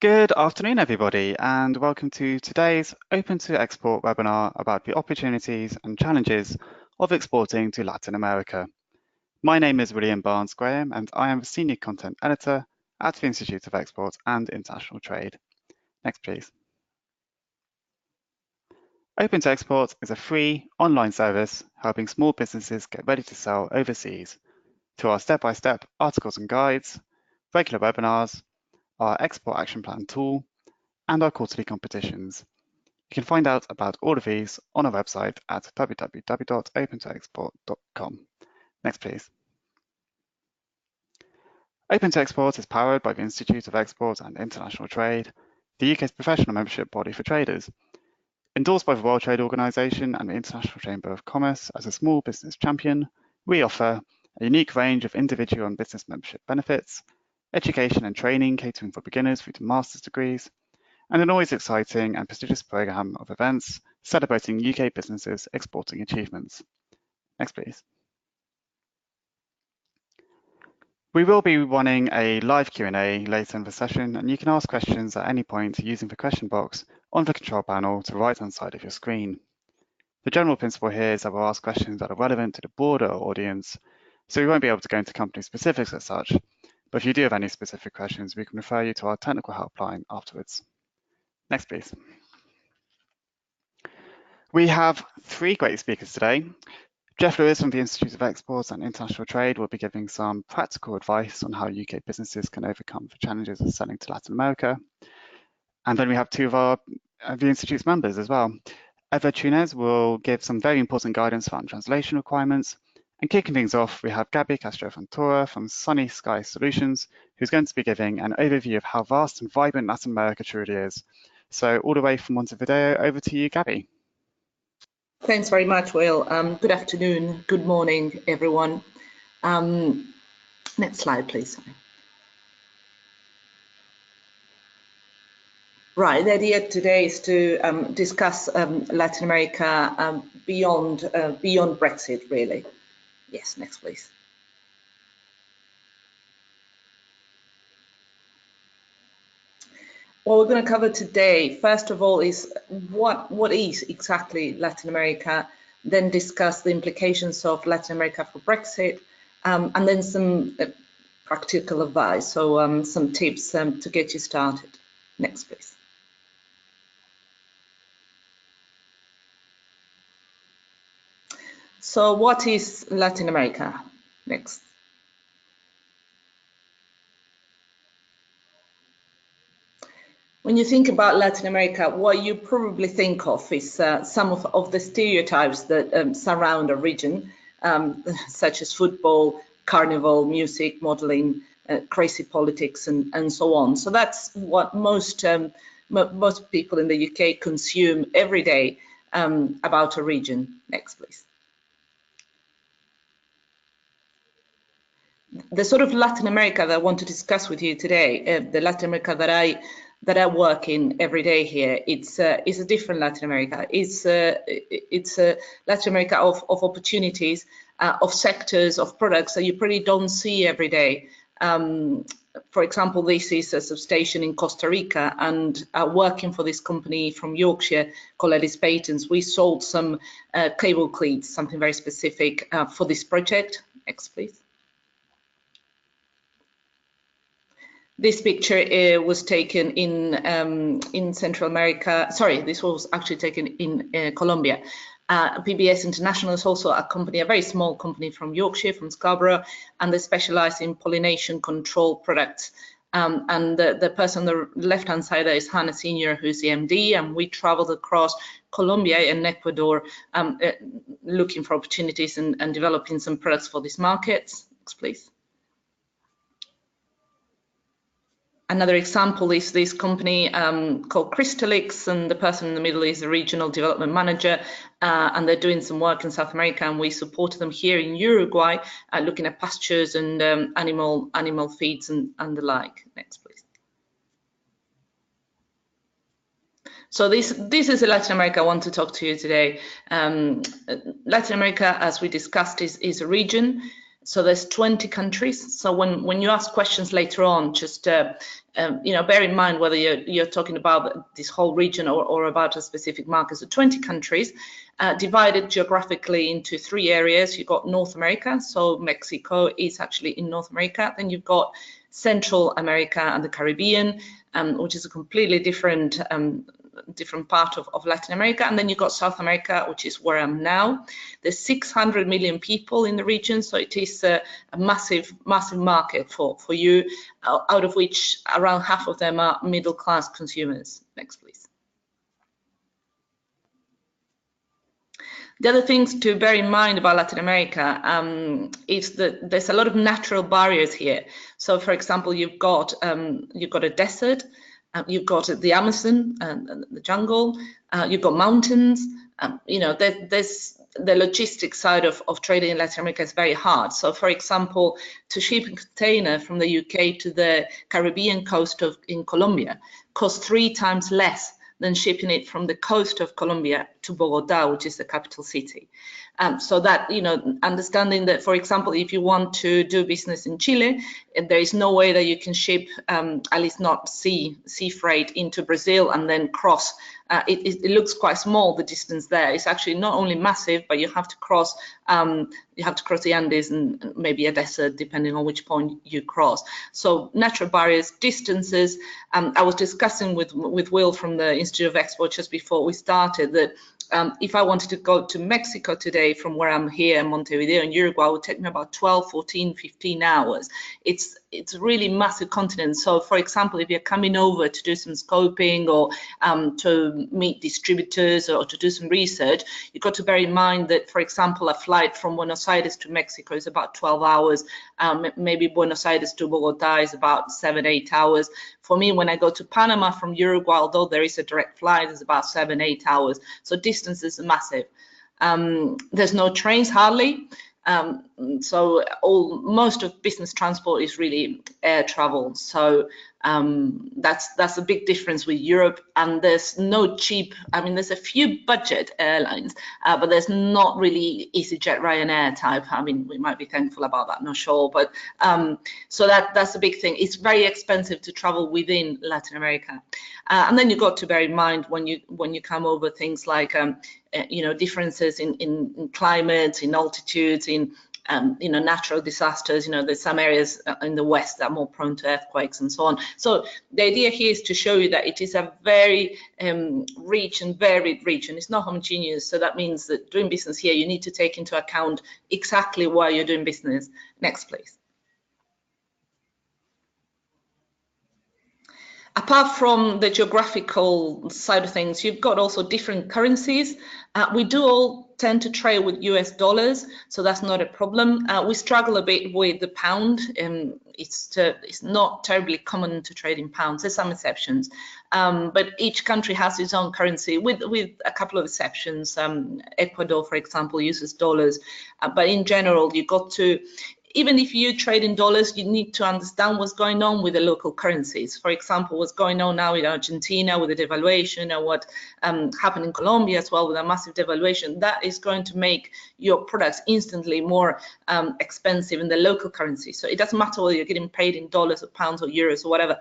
Good afternoon, everybody, and welcome to today's Open to Export webinar about the opportunities and challenges of exporting to Latin America. My name is William Barnes-Graham, and I am the Senior Content Editor at the Institute of Export and International Trade. Next, please. Open to Export is a free online service helping small businesses get ready to sell overseas through our step-by-step articles and guides, regular webinars, our Export Action Plan tool, and our quarterly competitions. You can find out about all of these on our website at www.opentoexport.com. Next, please. Open to Export is powered by the Institute of Export and International Trade, the UK's professional membership body for traders. Endorsed by the World Trade Organization and the International Chamber of Commerce as a small business champion, we offer a unique range of individual and business membership benefits, education and training catering for beginners through to master's degrees, and an always exciting and prestigious programme of events celebrating UK businesses' exporting achievements. Next, please. We will be running a live Q&A later in the session, and you can ask questions at any point using the question box on the control panel to the right-hand side of your screen. The general principle here is that we'll ask questions that are relevant to the broader audience, so we won't be able to go into company specifics as such, but if you do have any specific questions, we can refer you to our technical helpline afterwards. Next, please. We have three great speakers today. Jeff Lewis from the Institute of Exports and International Trade will be giving some practical advice on how UK businesses can overcome the challenges of selling to Latin America. And then we have two of the Institute's members as well. Eva Túnez will give some very important guidance around translation requirements. And kicking things off, we have Gabby Castro-Fontoura from Sunny Sky Solutions, who's going to be giving an overview of how vast and vibrant Latin America truly is. So all the way from Montevideo, over to you, Gabby. Thanks very much, Will. Good afternoon, good morning, everyone. Next slide, please. Right, the idea today is to discuss Latin America beyond Brexit, really. Yes, next, please. What we're going to cover today, first of all, is what is exactly Latin America, then discuss the implications of Latin America for Brexit, and then some practical advice, so some tips to get you started. Next, please. So what is Latin America? Next. When you think about Latin America, what you probably think of is some of the stereotypes that surround a region, such as football, carnival, music, modeling, crazy politics, and so on. So that's what most people in the UK consume every day about a region. Next, please. The sort of Latin America that I want to discuss with you today, the Latin America that I work in every day here, it's a different Latin America. It's a Latin America of opportunities, of sectors, of products that you probably don't see every day. For example, this is a substation in Costa Rica, and working for this company from Yorkshire called Ellis Patents, we sold some cable cleats, something very specific for this project. Next, please. This picture was taken in Central America. Sorry, this was actually taken in Colombia. PBS International is also a company, a very small company from Yorkshire, from Scarborough, and they specialize in pollination control products. And the person on the left-hand side there is Hannah Senior, who's the MD, and we traveled across Colombia and Ecuador looking for opportunities and developing some products for these markets. Next, please. Another example is this company called Crystalix, and the person in the middle is the regional development manager, and they're doing some work in South America, and we supported them here in Uruguay, looking at pastures and animal feeds and the like. Next, please. So this is the Latin America I want to talk to you today. Latin America, as we discussed, is a region. So there's 20 countries. So when you ask questions later on, just bear in mind whether you're talking about this whole region or about a specific market. So 20 countries divided geographically into 3 areas. You've got North America, so Mexico is actually in North America. Then you've got Central America and the Caribbean, which is a completely different part of Latin America. And then you've got South America, which is where I'm now. There's 600 million people in the region, so it is a massive market for you, out of which around half of them are middle-class consumers. Next, please. The other things to bear in mind about Latin America is that there's a lot of natural barriers here. So, for example, you've got a desert, you've got the Amazon and the jungle, you've got mountains. There's the logistics side of trading in Latin America is very hard. So, for example, to ship a container from the UK to the Caribbean coast in Colombia costs 3 times less than shipping it from the coast of Colombia to Bogota, which is the capital city. So that, understanding that, for example, if you want to do business in Chile, there is no way that you can ship, at least not sea freight, into Brazil and then cross. It looks quite small, the distance there. It's actually not only massive, but you have to cross the Andes and maybe a desert, depending on which point you cross. So natural barriers, distances. I was discussing with Will from the Institute of Export just before we started that if I wanted to go to Mexico today from where I'm here in Montevideo in Uruguay, it would take me about 12, 14, 15 hours. It's a really massive continent. So, for example, if you're coming over to do some scoping or to meet distributors or to do some research, you've got to bear in mind that, for example, a flight from Buenos Aires to Mexico is about 12 hours. Maybe Buenos Aires to Bogota is about 7, 8 hours. For me, when I go to Panama from Uruguay, although there is a direct flight, it's about 7, 8 hours. So distances are massive. There's no trains hardly. So most of business transport is really air travel. So that's a big difference with Europe. And there's no cheap, there's a few budget airlines, but there's not really EasyJet, Ryanair type. We might be thankful about that, not sure. But so that's a big thing. It's very expensive to travel within Latin America. And then you've got to bear in mind when you come over things like differences in climate, in altitudes, in natural disasters. There's some areas in the west that are more prone to earthquakes and so on. So the idea here is to show you that it is a very rich and varied region. It's not homogeneous. So that means that doing business here, you need to take into account exactly why you're doing business. Next, please. Apart from the geographical side of things, you've got also different currencies. We do all tend to trade with US dollars, so that's not a problem. We struggle a bit with the pound. It's not terribly common to trade in pounds. There's some exceptions, but each country has its own currency with a couple of exceptions. Ecuador, for example, uses dollars, but in general, you've got to, even if you trade in dollars, you need to understand what's going on with the local currencies. For example, what's going on now in Argentina with the devaluation, and what happened in Colombia as well with a massive devaluation. That is going to make your products instantly more expensive in the local currency. So it doesn't matter whether you're getting paid in dollars or pounds or euros or whatever.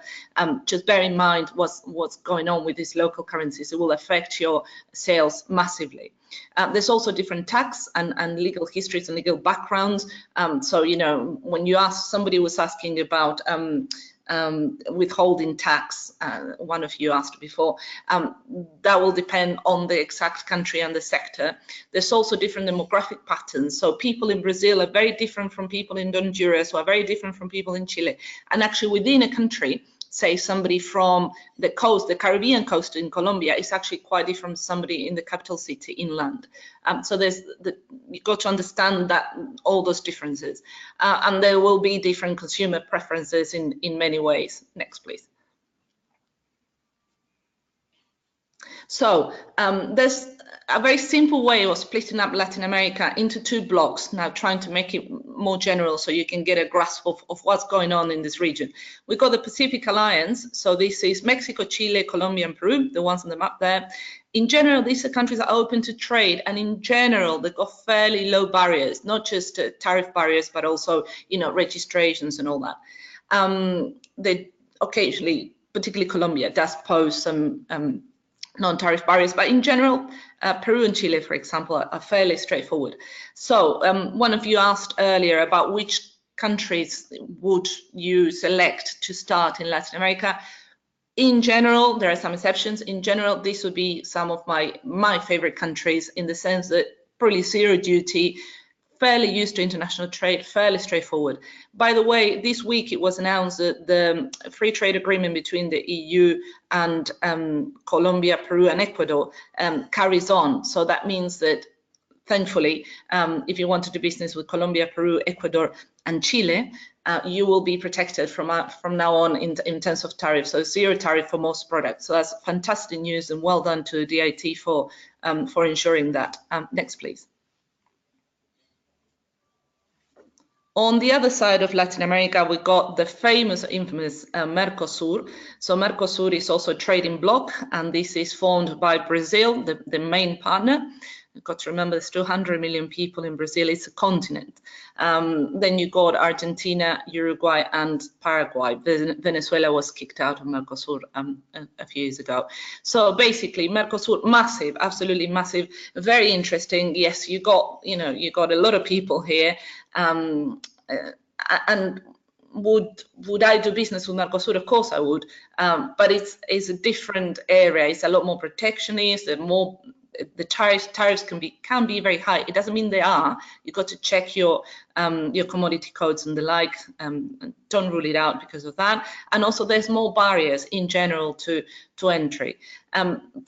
Just bear in mind what's going on with these local currencies. It will affect your sales massively. There's also different tax and legal histories and legal backgrounds. So, when you ask, somebody was asking about withholding tax, one of you asked before, that will depend on the exact country and the sector. There's also different demographic patterns. So people in Brazil are very different from people in Honduras, or are very different from people in Chile. And actually within a country, say somebody from the coast, the Caribbean coast in Colombia, is actually quite different from somebody in the capital city inland. So you've got to understand that all those differences. And there will be different consumer preferences in many ways. Next, please. So there's a very simple way of splitting up Latin America into 2 blocks, now trying to make it more general so you can get a grasp of what's going on in this region. We've got the Pacific Alliance, so this is Mexico, Chile, Colombia, and Peru, the ones on the map there. In general, these are countries that are open to trade, and in general, they've got fairly low barriers, not just tariff barriers, but also, you know, registrations and all that. They occasionally, particularly Colombia, does pose some non-tariff barriers, but in general, Peru and Chile, for example, are fairly straightforward. So one of you asked earlier about which countries would you select to start in Latin America. In general, there are some exceptions. In general, this would be some of my favorite countries, in the sense that probably zero duty, fairly used to international trade, fairly straightforward. By the way, this week it was announced that the free trade agreement between the EU and Colombia, Peru, and Ecuador carries on. So that means that, thankfully, if you want to do business with Colombia, Peru, Ecuador, and Chile, you will be protected from now on in terms of tariffs. So zero tariff for most products. So that's fantastic news, and well done to DIT for ensuring that. Next, please. On the other side of Latin America, we got the famous, infamous Mercosur. So Mercosur is also a trading bloc, and this is formed by Brazil, the main partner. You've got to remember there's 200 million people in Brazil. It's a continent. Then you got Argentina, Uruguay, and Paraguay. Venezuela was kicked out of Mercosur a few years ago. So basically, Mercosur, massive, absolutely massive, very interesting. Yes, you got a lot of people here. And would I do business with Mercosur? Of course I would, but it's a different area. It's a lot more protectionist. The tariffs can be very high. It doesn't mean they are. You've got to check your commodity codes and the like. Don't rule it out because of that. And also, there's more barriers in general to entry.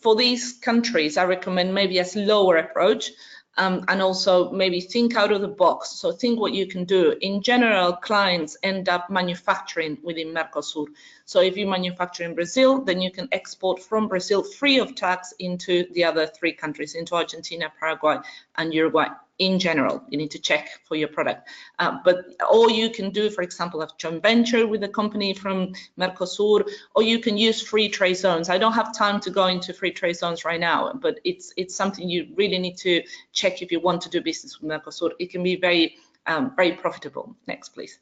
For these countries, I recommend maybe a slower approach. And also maybe think out of the box. So think what you can do. In general, clients end up manufacturing within Mercosur. So if you manufacture in Brazil, then you can export from Brazil free of tax into the other 3 countries, into Argentina, Paraguay, and Uruguay. In general, you need to check for your product. Or you can do, for example, a joint venture with a company from Mercosur, or you can use free trade zones. I don't have time to go into free trade zones right now, but it's something you really need to check if you want to do business with Mercosur. It can be very, very profitable. Next, please.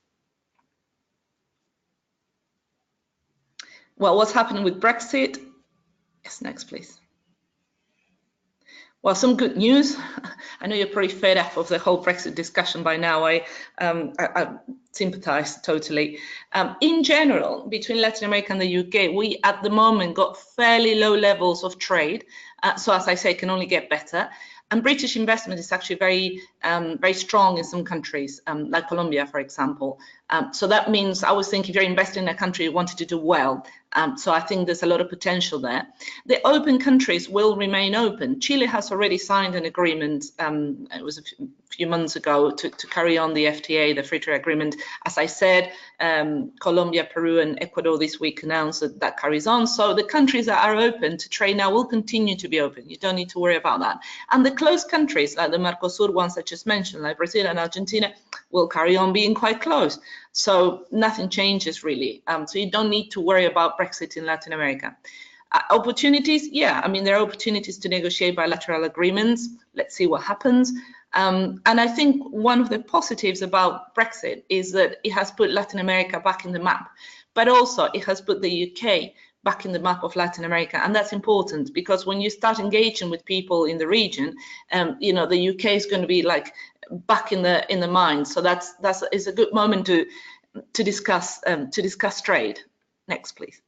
Well, what's happening with Brexit? Yes, next, please. Well, some good news. I know you're pretty fed up of the whole Brexit discussion by now. I sympathise totally. In general, between Latin America and the UK, we at the moment got fairly low levels of trade. So as I say, it can only get better. And British investment is actually very, very strong in some countries, like Colombia, for example. So that means, I was thinking, if you're investing in a country, you wanted to do well. So I think there's a lot of potential there. The open countries will remain open. Chile has already signed an agreement, it was a few months ago, to carry on the FTA, the free trade agreement. As I said, Colombia, Peru, and Ecuador this week announced that that carries on. So the countries that are open to trade now will continue to be open. You don't need to worry about that. And the closed countries, like the Mercosur ones I just mentioned, like Brazil and Argentina, will carry on being quite close. So nothing changes really. So you don't need to worry about Brexit in Latin America. Opportunities, yeah, I mean, there are opportunities to negotiate bilateral agreements. Let's see what happens. And I think one of the positives about Brexit is that it has put Latin America back in the map, but also it has put the UK back in the map of Latin America. And that's important, because when you start engaging with people in the region, you know, the UK is going to be like back in the mind. So that's a good moment to discuss trade. Next, please.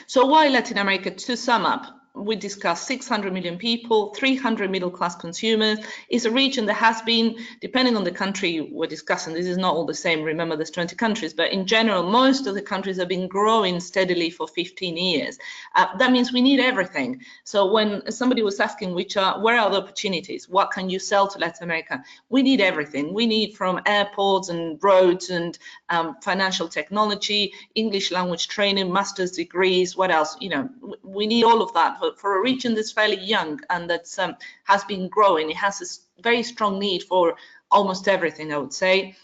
So why Latin America? To sum up, we discussed 600 million people, 300 middle-class consumers. It's a region that has been, depending on the country we're discussing, this is not all the same, remember there's 20 countries, but in general, most of the countries have been growing steadily for 15 years. That means we need everything. So when somebody was asking where are the opportunities, what can you sell to Latin America, we need everything. We need from airports and roads and financial technology, English language training, master's degrees, what else? You know, we need all of that. But for a region that's fairly young and that has been growing, it has a very strong need for almost everything, I would say.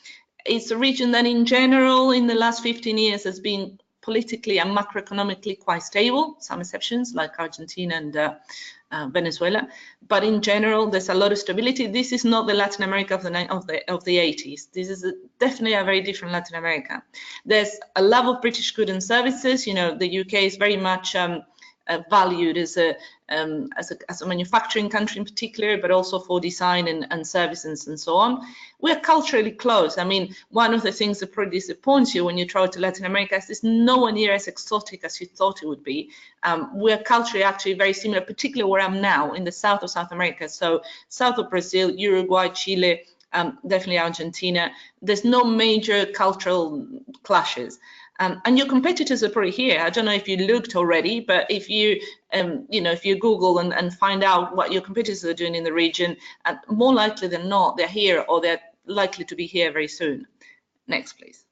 It's a region that in general, in the last 15 years, has been politically and macroeconomically quite stable, some exceptions like Argentina and Venezuela, but in general there's a lot of stability. This is not the Latin America of the 80s. This is definitely a very different Latin America. There's a love of British goods and services. You know, the UK is very much valued as a manufacturing country in particular, but also for design and services and so on. We're culturally close. I mean, one of the things that probably disappoints you when you travel to Latin America is it's nowhere near as exotic as you thought it would be. We're culturally actually very similar, particularly where I'm now in the south of South America. So south of Brazil, Uruguay, Chile, definitely Argentina. There's no major cultural clashes. And your competitors are probably here. I don't know if you looked already, but if you, if you Google and find out what your competitors are doing in the region, more likely than not, they're here or they're likely to be here very soon. Next, please.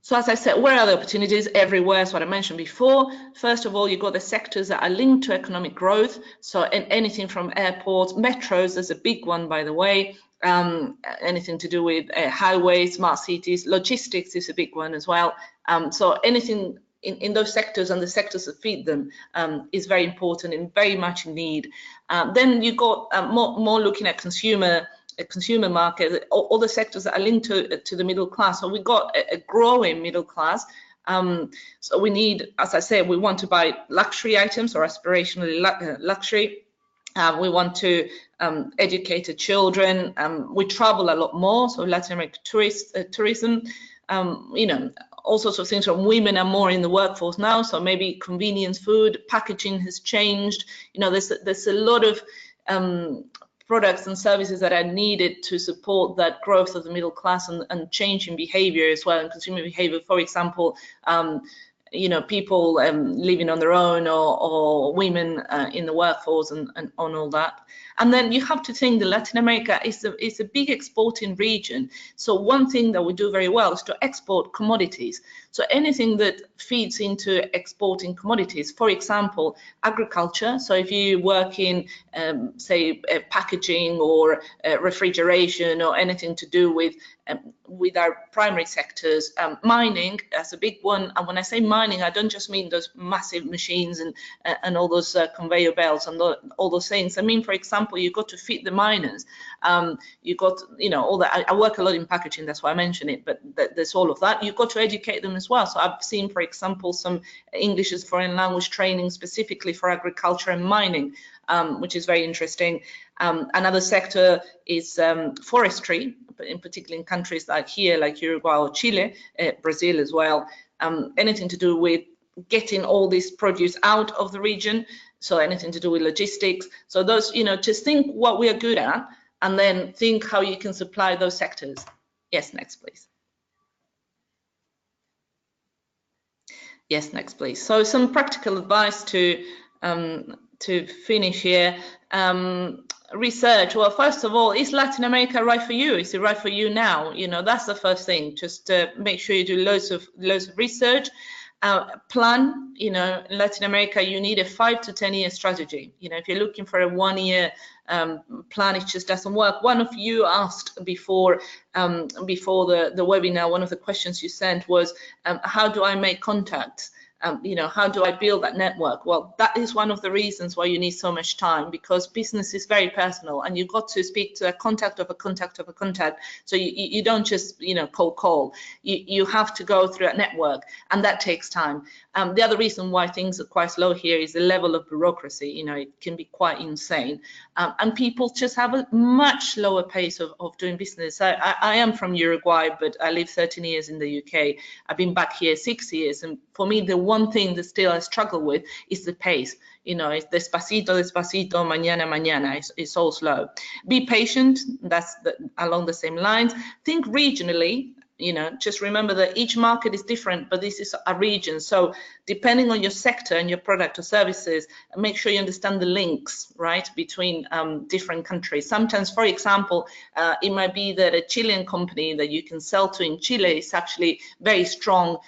So as I said, where are the opportunities? Everywhere is what I mentioned before. First of all, you've got the sectors that are linked to economic growth. So anything from airports, metros, there's a big one, by the way. Anything to do with highways, smart cities, logistics is a big one as well. So anything in those sectors and the sectors that feed them is very important and very much in need. Then you've got more looking at consumer market, all the sectors that are linked to the middle class. So we've got a growing middle class. So we need, as I said, we want to buy luxury items or aspirational luxury. We want to educate the children. We travel a lot more, so Latin American tourism. All sorts of things. From women are more in the workforce now, so maybe convenience food, packaging has changed. You know, there's a lot of products and services that are needed to support that growth of the middle class and change in behavior as well, and consumer behavior. For example, people living on their own or women in the workforce and on all that. And then you have to think that Latin America is a big exporting region. So one thing that we do very well is to export commodities. So anything that feeds into exporting commodities, for example, agriculture. So if you work in, say, packaging or refrigeration or anything to do with our primary sectors, mining as a big one. And when I say mining, I don't just mean those massive machines and all those conveyor belts and all those things. I mean, for example, you've got to feed the miners. You've got, all that. I work a lot in packaging, that's why I mention it, but there's all of that. You've got to educate them as well. So I've seen, for example, some English as foreign language training specifically for agriculture and mining, which is very interesting. Another sector is forestry, in particular in countries like here, like Uruguay or Chile, Brazil as well. Anything to do with getting all this produce out of the region, so anything to do with logistics. So those, just think what we are good at, and then think how you can supply those sectors. Yes, next, please. Yes, next, please. So some practical advice to finish here. Research. Well, first of all, is Latin America right for you? Is it right for you now? That's the first thing. Just make sure you do loads of research. Plan. In Latin America, you need a 5 to 10 year strategy. If you're looking for a 1 year plan, it just doesn't work. One of you asked before the webinar, one of the questions you sent was, how do I make contacts? How do I build that network? Well, that is one of the reasons why you need so much time, because business is very personal and you've got to speak to a contact of a contact of a contact. So you don't just, cold call. You have to go through a network, and that takes time. The other reason why things are quite slow here is the level of bureaucracy. It can be quite insane. And people just have a much slower pace of doing business. I am from Uruguay, but I lived 13 years in the UK. I've been back here 6 years. And for me, the one thing that still I struggle with is the pace. You know, it's despacito, despacito, mañana, mañana. It's all slow. Be patient. That's along the same lines. Think regionally. You know, just remember that each market is different, but this is a region. So depending on your sector and your product or services, make sure you understand the links, right, between different countries. Sometimes, for example, it might be that a Chilean company that you can sell to in Chile is actually very strong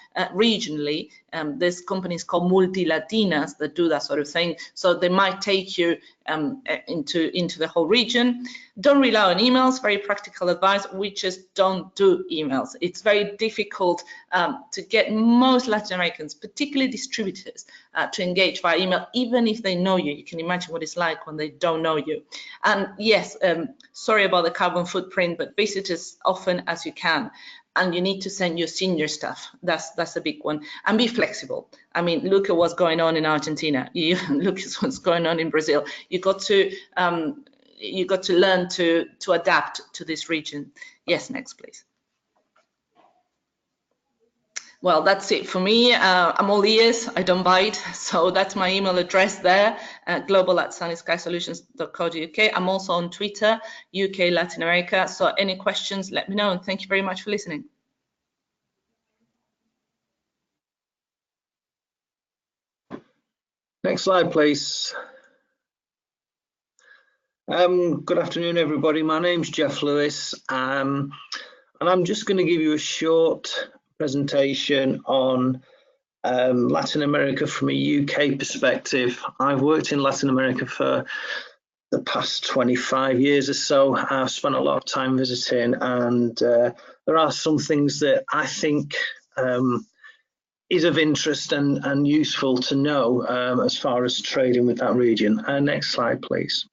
regionally. There's companies called multi-Latinas that do that sort of thing. So they might take you into the whole region. Don't rely on emails. Very practical advice. We just don't do emails. It's very difficult to get most Latin Americans, particularly distributors, to engage via email, even if they know you. You can imagine what it's like when they don't know you. And yes, sorry about the carbon footprint, but visit as often as you can. And you need to send your senior stuff. That's a big one. And be flexible. I mean, look at what's going on in Argentina. You look at what's going on in Brazil. You got to learn to adapt to this region. Yes, next, please. Well, that's it for me. I'm all ears. I don't bite. So that's my email address there, global@sunnysky-solutions.co.uk. I'm also on Twitter, UK Latin America. So any questions, let me know. And thank you very much for listening. Next slide, please. Good afternoon, everybody. My name's Jeff Lewis, and I'm just going to give you a short presentation on Latin America from a UK perspective. I've worked in Latin America for the past 25 years or so. I've spent a lot of time visiting, and there are some things that I think is of interest and useful to know as far as trading with that region. Next slide, please.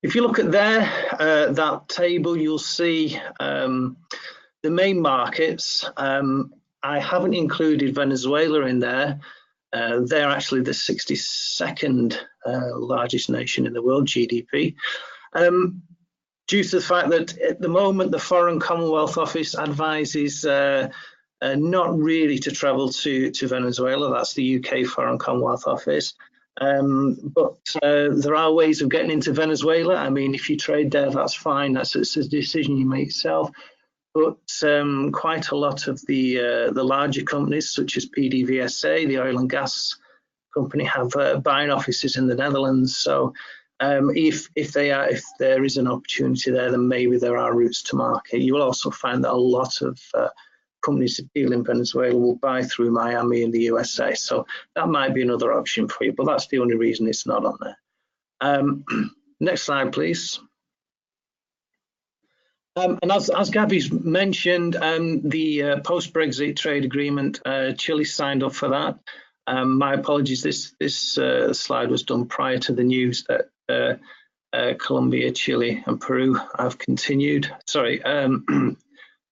If you look at there, that table, you'll see the main markets. I haven't included Venezuela in there. They're actually the 62nd largest nation in the world, GDP. Due to the fact that at the moment, the Foreign Commonwealth Office advises not really to travel to Venezuela. That's the UK Foreign Commonwealth Office. But there are ways of getting into Venezuela. I mean, if you trade there, that's fine. It's a decision you make yourself. But quite a lot of the larger companies, such as PDVSA, the oil and gas company, have buying offices in the Netherlands. So if there is an opportunity there, then maybe there are routes to market. You will also find that a lot of companies that deal in Venezuela will buy through Miami in the USA. So that might be another option for you, but that's the only reason it's not on there. Next slide, please. And as Gabby's mentioned, the post-Brexit trade agreement, Chile signed up for that. My apologies, this slide was done prior to the news that Colombia, Chile and Peru have continued. Sorry,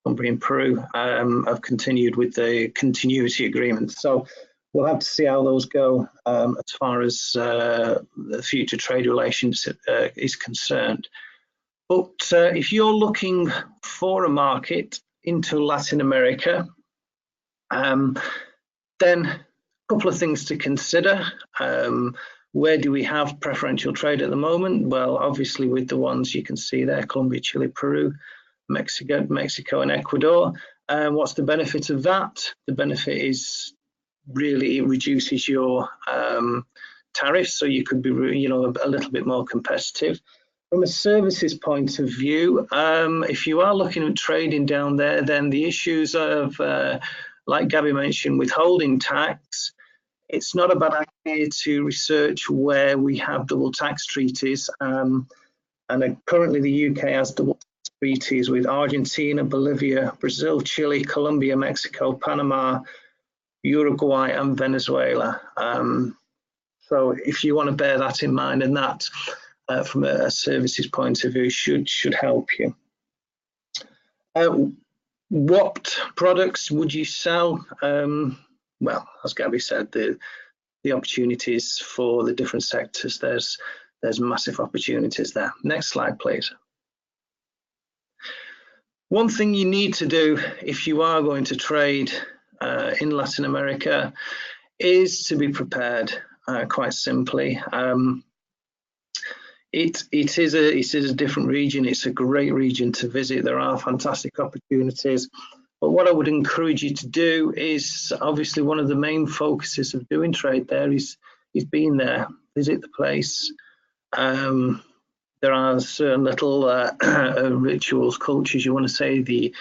Colombia and Peru have continued with the continuity agreement. So we'll have to see how those go as far as the future trade relations is concerned. But if you're looking for a market into Latin America, then a couple of things to consider. Where do we have preferential trade at the moment? Well, obviously with the ones you can see there, Colombia, Chile, Peru, Mexico and Ecuador. What's the benefit of that? The benefit is really it reduces your tariffs, so you could be, you know, a little bit more competitive. From a services point of view, if you are looking at trading down there, then the issues of, like Gabby mentioned, withholding tax, it's not a bad idea to research where we have double tax treaties. And currently the UK has double tax treaties with Argentina, Bolivia, Brazil, Chile, Colombia, Mexico, Panama, Uruguay and Venezuela. So if you want to bear that in mind, and that from a services point of view should help you. What products would you sell? Well, as Gabby said, the opportunities for the different sectors, there's massive opportunities there. Next slide, please. One thing you need to do if you are going to trade in Latin America is to be prepared, quite simply. It is a different region. It's a great region to visit. There are fantastic opportunities. But what I would encourage you to do is, obviously, one of the main focuses of doing trade there is being there, visit the place. There are certain little rituals, cultures, you want to say, the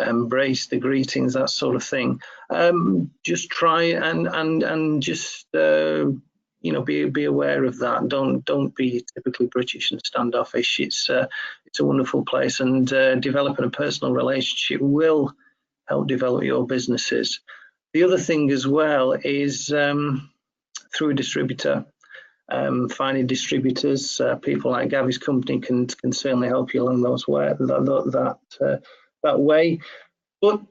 embrace, the greetings, that sort of thing. Just try and just be aware of that. Don't be typically British and standoffish. It's a wonderful place, and developing a personal relationship will help develop your businesses. The other thing as well is through a distributor. Finding distributors, people like Gavi's company can certainly help you along that way. But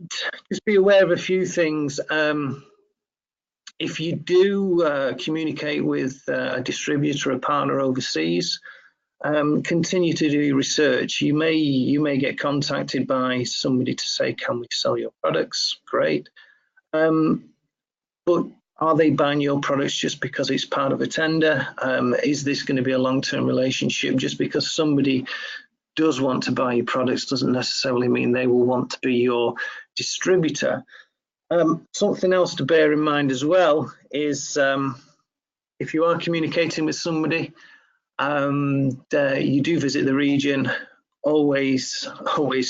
just be aware of a few things. If you do communicate with a distributor, a partner overseas, continue to do your research. You may get contacted by somebody to say, "Can we sell your products?" Great, but are they buying your products just because it's part of a tender? Is this going to be a long-term relationship? Just because somebody does want to buy your products doesn't necessarily mean they will want to be your distributor. Something else to bear in mind as well is if you are communicating with somebody and you do visit the region, always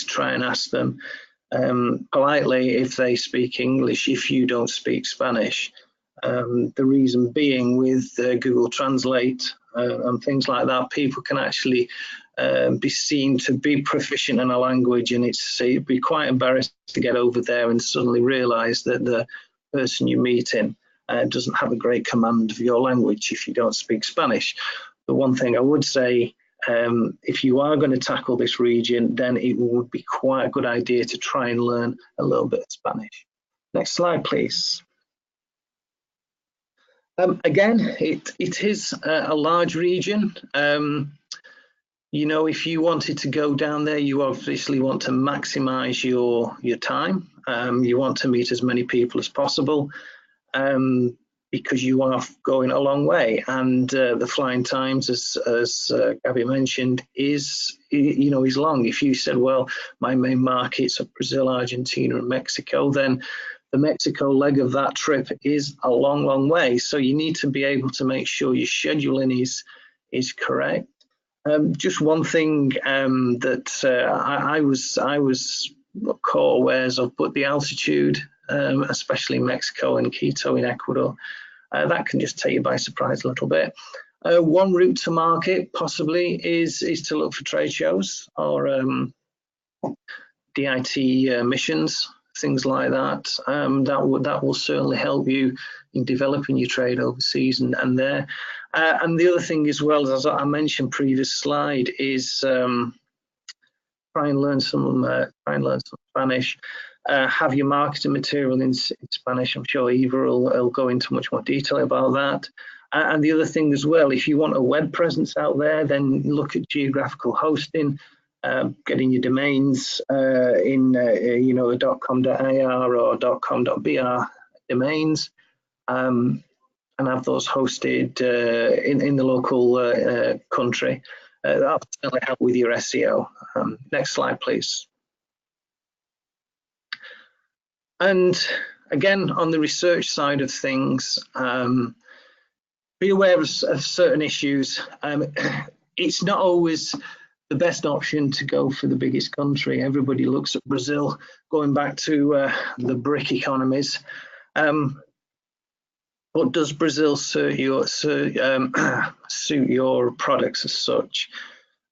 try and ask them politely if they speak English if you don't speak Spanish. The reason being, with Google Translate and things like that, people can actually be seen to be proficient in a language, and it'd be quite embarrassing to get over there and suddenly realise that the person you're meeting doesn't have a great command of your language if you don't speak Spanish. The one thing I would say, if you are going to tackle this region, then it would be quite a good idea to try and learn a little bit of Spanish. Next slide, please. Again, it is a large region. If you wanted to go down there, you obviously want to maximize your time. You want to meet as many people as possible because you are going a long way, and the flying times, as Gavi mentioned, is long. If you said, well, my main markets are Brazil, Argentina, and Mexico, then the Mexico leg of that trip is a long way. So you need to be able to make sure your scheduling is correct. Just one thing that I was caught awares of, but the altitude, especially in Mexico and Quito in Ecuador, that can just take you by surprise a little bit. One route to market possibly is to look for trade shows or DIT missions, things like that. That will certainly help you in developing your trade overseas and there. And the other thing as well, as I mentioned previous slide, is try and learn some Spanish. Have your marketing material in Spanish. I'm sure Eva will go into much more detail about that. And the other thing as well, if you want a web presence out there, then look at geographical hosting, getting your domains in the .com.ar or .com.br domains. And have those hosted in the local country. That'll certainly help with your SEO. Next slide, please. And again, on the research side of things, be aware of certain issues. It's not always the best option to go for the biggest country. Everybody looks at Brazil, going back to the BRIC economies. But does Brazil suit your products as such?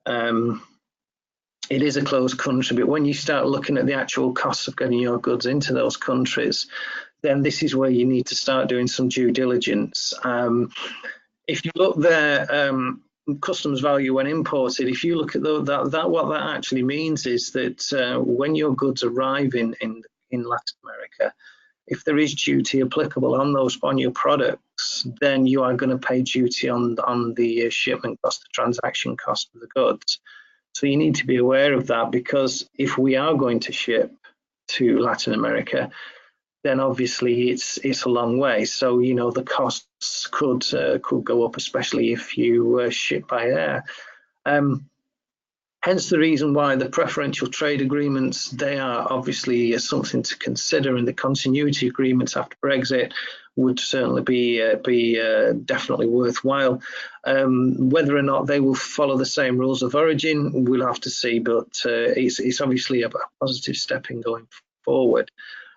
It is a closed country, but when you start looking at the actual costs of getting your goods into those countries, then this is where you need to start doing some due diligence. If you look there, customs value when imported, if you look at what that actually means is that when your goods arrive in Latin America, if there is duty applicable on your products, then you are going to pay duty on the shipment cost, the transaction cost of the goods. So you need to be aware of that, because if we are going to ship to Latin America, then obviously it's a long way. So, you know, the costs could go up, especially if you ship by air. Hence the reason why the preferential trade agreements, they are obviously something to consider, and the continuity agreements after Brexit would certainly be definitely worthwhile. Whether or not they will follow the same rules of origin, we'll have to see, but it's obviously a positive step in going forward.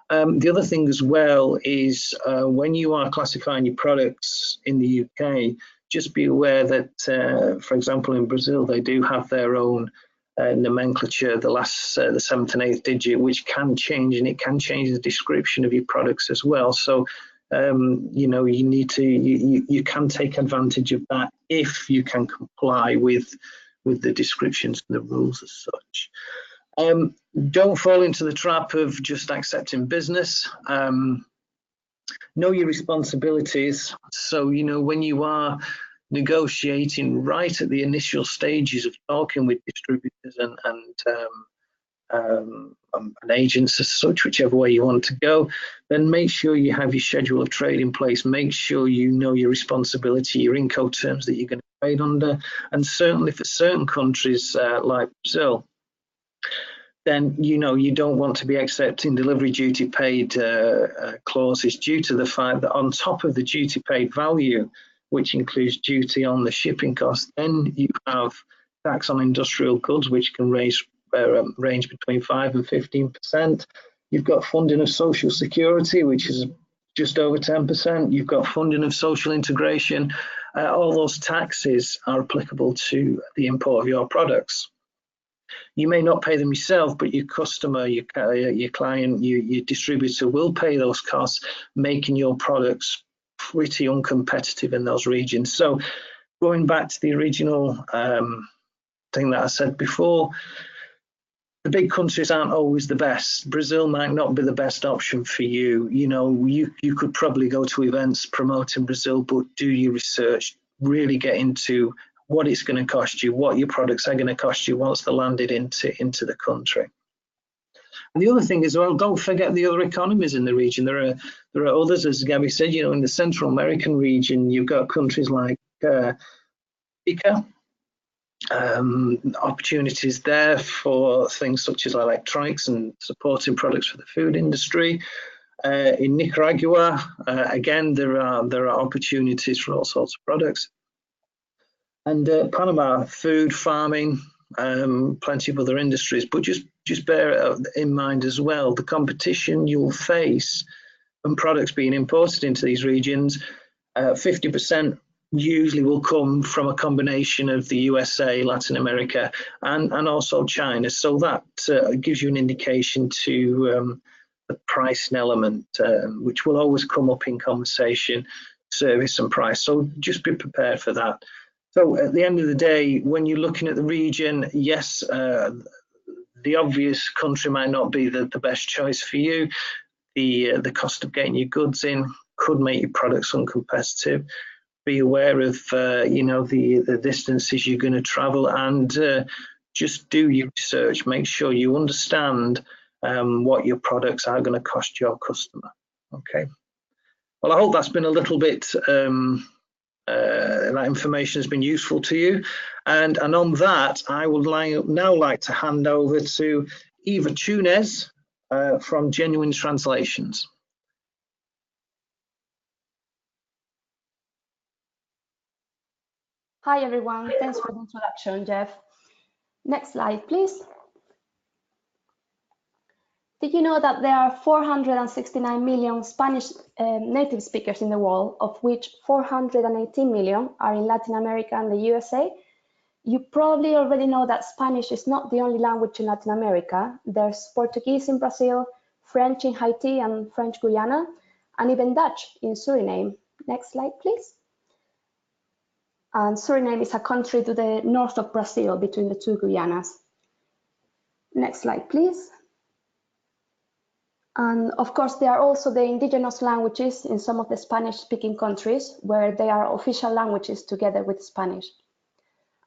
The other thing as well is when you are classifying your products in the UK, just be aware that, for example, in Brazil, they do have their own nomenclature, the 7th and 8th digit, which can change, and it can change the description of your products as well. So, you know, you need to, you can take advantage of that if you can comply with the descriptions and the rules as such. Don't fall into the trap of just accepting business. Know your responsibilities. So, you know, when you are negotiating right at the initial stages of talking with distributors and agents as such, whichever way you want to go, then make sure you have your schedule of trade in place. Make sure you know your responsibility, your Incoterms that you're going to trade under. And certainly for certain countries like Brazil, then, you know, you don't want to be accepting delivery duty paid clauses due to the fact that on top of the duty paid value, which includes duty on the shipping cost, then you have tax on industrial goods, which can range between 5 and 15%. You've got funding of social security, which is just over 10%. You've got funding of social integration. All those taxes are applicable to the import of your products. You may not pay them yourself, but your customer, your client, your distributor will pay those costs, making your products pretty uncompetitive in those regions. So going back to the original thing that I said before, the big countries aren't always the best. Brazil might not be the best option for you. You know, you could probably go to events promoting Brazil, but do your research, really get into what it's going to cost you, what your products are going to cost you once they're landed into the country. And the other thing is, well, don't forget the other economies in the region. There are others, as Gabby said, you know, in the Central American region, you've got countries like Ica, opportunities there for things such as electronics and supporting products for the food industry. In Nicaragua, again, there are opportunities for all sorts of products. And Panama, food, farming, plenty of other industries. But just bear in mind as well, the competition you'll face from products being imported into these regions, 50% usually will come from a combination of the USA, Latin America, and also China. So that gives you an indication to the pricing element, which will always come up in conversation, service and price. So just be prepared for that. So at the end of the day, when you're looking at the region, yes, the obvious country might not be the best choice for you. The cost of getting your goods in could make your products uncompetitive. Be aware of you know, the distances you're going to travel, and just do your research. Make sure you understand what your products are going to cost your customer. Okay. Well, I hope that's been a little bit. That information has been useful to you, and on that, I would now like to hand over to Eva Túnez from Genuine Translations. Hi everyone, thanks for the introduction, Jeff. Next slide, please. Did you know that there are 469 million Spanish native speakers in the world, of which 418 million are in Latin America and the USA? You probably already know that Spanish is not the only language in Latin America. There's Portuguese in Brazil, French in Haiti and French Guyana, and even Dutch in Suriname. Next slide, please. And Suriname is a country to the north of Brazil, between the two Guyanas. Next slide, please. And of course, there are also the indigenous languages in some of the Spanish-speaking countries, where they are official languages together with Spanish.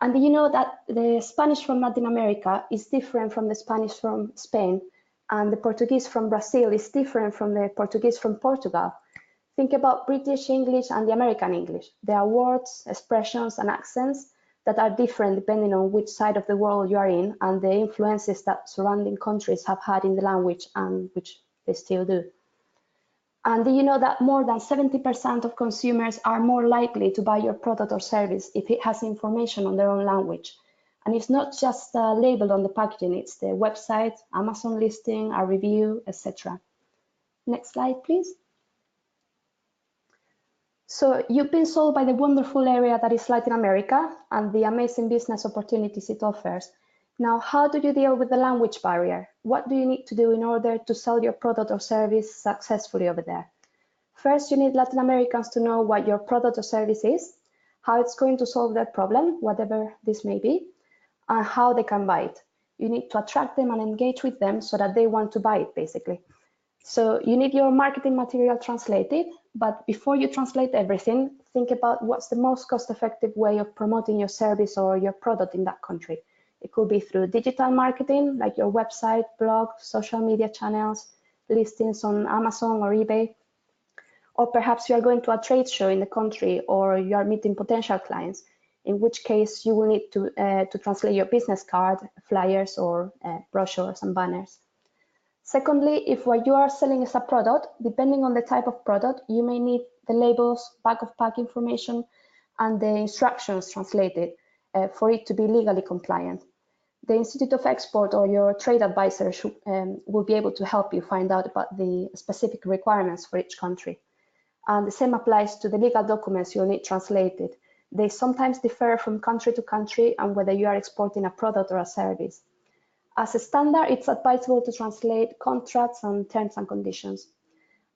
And do you know that the Spanish from Latin America is different from the Spanish from Spain? And the Portuguese from Brazil is different from the Portuguese from Portugal. Think about British English and the American English. There are words, expressions, and accents that are different depending on which side of the world you are in and the influences that surrounding countries have had in the language, and which they still do. And do you know that more than 70% of consumers are more likely to buy your product or service if it has information on their own language? And it's not just labeled on the packaging, it's the website, Amazon listing, a review, etc. Next slide, please. So you've been sold by the wonderful area that is Latin America and the amazing business opportunities it offers. Now, how do you deal with the language barrier? What do you need to do in order to sell your product or service successfully over there? First, you need Latin Americans to know what your product or service is, how it's going to solve their problem, whatever this may be, and how they can buy it. You need to attract them and engage with them so that they want to buy it, basically. So you need your marketing material translated, but before you translate everything, think about what's the most cost-effective way of promoting your service or your product in that country. It could be through digital marketing, like your website, blog, social media channels, listings on Amazon or eBay. Or perhaps you are going to a trade show in the country, or you are meeting potential clients, in which case you will need to translate your business card, flyers, or brochures and banners. Secondly, if what you are selling is a product, depending on the type of product, you may need the labels, back of pack information, and the instructions translated for it to be legally compliant. The Institute of Export or your trade advisor will be able to help you find out about the specific requirements for each country. And the same applies to the legal documents you'll need translated. They sometimes differ from country to country and whether you are exporting a product or a service. As a standard, it's advisable to translate contracts and terms and conditions.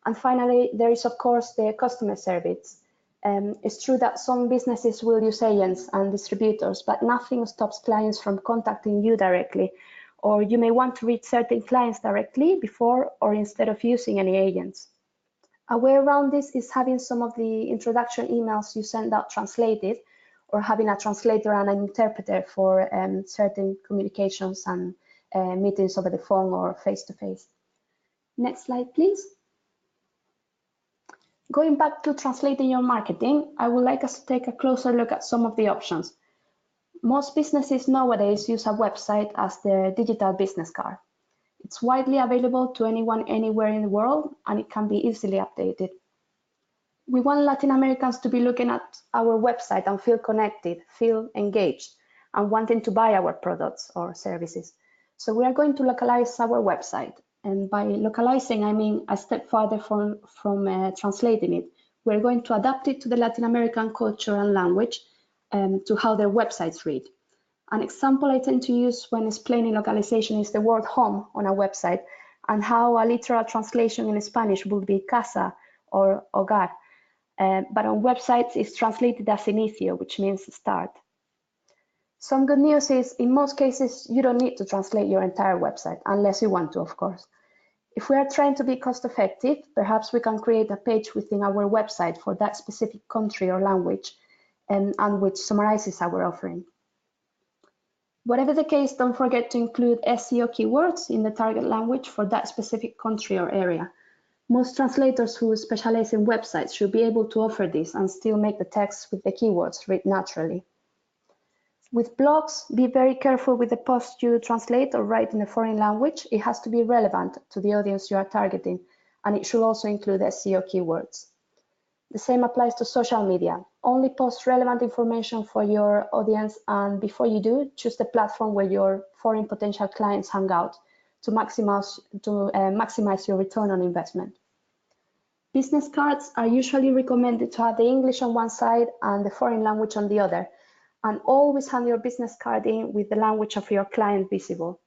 And finally, there is, of course, the customer service. It's true that some businesses will use agents and distributors, but nothing stops clients from contacting you directly, or you may want to reach certain clients directly before or instead of using any agents. A way around this is having some of the introduction emails you send out translated, or having a translator and an interpreter for certain communications and meetings over the phone or face-to-face. Next slide, please. Going back to translating your marketing, I would like us to take a closer look at some of the options. Most businesses nowadays use a website as their digital business card. It's widely available to anyone anywhere in the world, and it can be easily updated. We want Latin Americans to be looking at our website and feel connected, feel engaged, and wanting to buy our products or services. So we are going to localize our website. And by localizing, I mean a step further from translating it. We're going to adapt it to the Latin American culture and language to how their websites read. An example I tend to use when explaining localization is the word home on a website, and how a literal translation in Spanish would be casa or hogar. But on websites it's translated as inicio, which means start. Some good news is, in most cases, you don't need to translate your entire website, unless you want to, of course. If we are trying to be cost effective, perhaps we can create a page within our website for that specific country or language, and which summarizes our offering. Whatever the case, don't forget to include SEO keywords in the target language for that specific country or area. Most translators who specialize in websites should be able to offer this and still make the text with the keywords read naturally. With blogs, be very careful with the post you translate or write in a foreign language. It has to be relevant to the audience you are targeting, and it should also include SEO keywords. The same applies to social media. Only post relevant information for your audience, and before you do, choose the platform where your foreign potential clients hang out to maximize your return on investment. Business cards are usually recommended to have the English on one side and the foreign language on the other, and always hand your business card in with the language of your client visible.